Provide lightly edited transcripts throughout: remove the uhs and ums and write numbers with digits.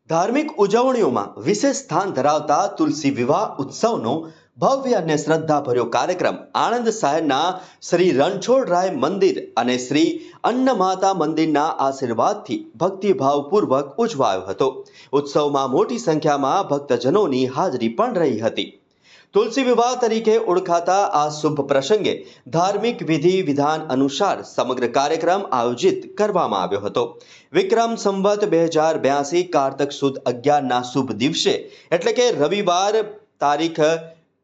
ધાર્મિક ઉજવણીઓમાં વિશેષ સ્થાન ધરાવતા તુલસી વિવાહ ઉત્સવનો ભવ્ય અને શ્રદ્ધાભર્યો કાર્યક્રમ આણંદ શહેરના શ્રી રણછોડરાય મંદિર અને શ્રી અન્નમાતા મંદિરના આશીર્વાદથી ભક્તિભાવપૂર્વક ઉજવાયો હતો। ઉત્સવમાં મોટી સંખ્યામાં ભક્તજનોની હાજરી પણ રહી હતી। તુલસી વિવાહ તરીકે ઓળખાતા આ શુભ પ્રસંગે ધાર્મિક વિધિ વિધાન અનુસાર સમગ્ર કાર્યક્રમ આયોજિત કરવામાં આવ્યો હતો। વિક્રમ સંવત 2082 કારતક સુદ 11ના શુભ દિવસે એટલે કે રવિવાર તારીખ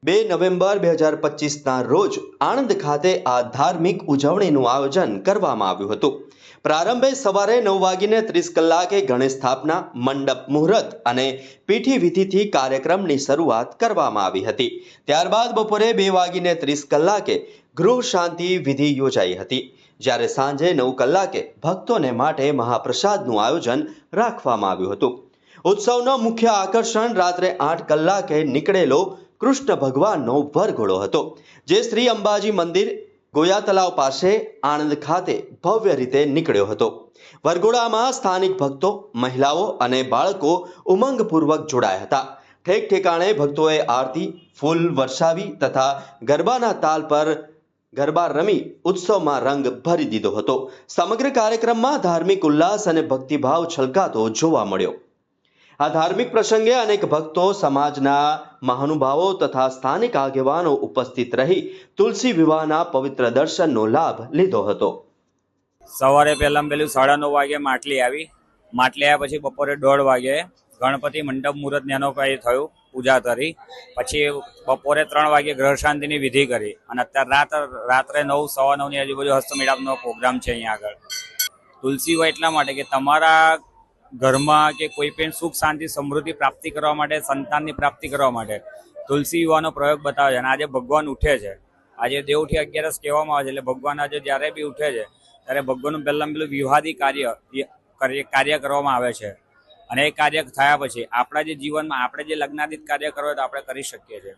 2 નવેમ્બર 2025ના રોજ આણંદ ખાતે આ ધાર્મિક ઉજવણીનું આયોજન કરવામાં આવ્યું હતું। પ્રારંભે સવારે 9:30 ગણેશ સ્થાપના, મંડપ મુહૂર્ત અને પીઠી વિધિથી કાર્યક્રમની શરૂઆત કરવામાં આવી હતી। ત્યારબાદ બપોરે 2:30 ગૃહ શાંતિ વિધિ યોજાઈ હતી, જ્યારે સાંજે 9 કલાકે ભક્તોને માટે મહાપ્રસાદનું આયોજન રાખવામાં આવ્યું હતું। ઉત્સવનો મુખ્ય આકર્ષણ રાત્રે 8 કલાકે નીકળેલો કૃષ્ણ ભગવાનનો વરઘોડો હતો, જે શ્રી અંબાજી મંદિર ગોયા તલાવ પાસે આણંદ ખાતે ભવ્ય રીતે નીકળ્યો હતો। વરઘોડામાં સ્થાનિક ભક્તો, મહિલાઓ અને બાળકો ઉમંગપૂર્વક જોડાયા હતા। ઠેક ઠેકાણે ભક્તોએ આરતી, ફૂલ વરસાવી તથા ગરબાના તાલ પર ગરબા રમી ઉત્સવમાં રંગ ભરી દીધો હતો। સમગ્ર કાર્યક્રમમાં ધાર્મિક ઉલ્લાસ અને ભક્તિભાવ છલકાતો જોવા મળ્યો। આ ધાર્મિક પ્રસંગે અનેક ભક્તો, સમાજના મહાનુભાવો તથા સ્થાનિક આગેવાનો ઉપસ્થિત રહી તુલસી વિવાહના પવિત્ર દર્શનનો લાભ લીધો હતો। સવારે પહેલાં 9:30 વાગે માટલી આવી। માટલી આવ્યા પછી બપોરે 1:30 વાગે ગણપતિ મંડપ મુહૂર્ત નેનો કંઈ થયું, પૂજા કરી, પછી બપોરે 3 વાગે ગ્રહ શાંતિની વિધિ કરી અને અત્યારે રાત્રે 9, 9:15ની આજુબાજુ હસ્તમેળાપનો પ્રોગ્રામ છે। અહીંયા આગળ તુલસી વિવાહ એટલા માટે કે તમારા ઘરમાં કે કોઈ પણ સુખ શાંતિ સમૃદ્ધિ પ્રાપ્તિ કરવા માટે, સંતાનની પ્રાપ્તિ કરવા માટે તુલસી વિવાહનો પ્રયોગ બતાવે છે। અને આજે ભગવાન ઉઠે છે, આજે દેવઉઠી 11 કહેવામાં આવે છે, એટલે ભગવાન આજે જ્યારે બી ઉઠે છે ત્યારે ભગવાનનું પહેલાં વિવાહાદી કાર્ય કરવામાં આવે છે। અને એ કાર્ય થયા પછી આપણા જે જીવનમાં આપણે જે લગ્નાદિત કાર્ય કરવા હોય તો આપણે કરી શકીએ છીએ।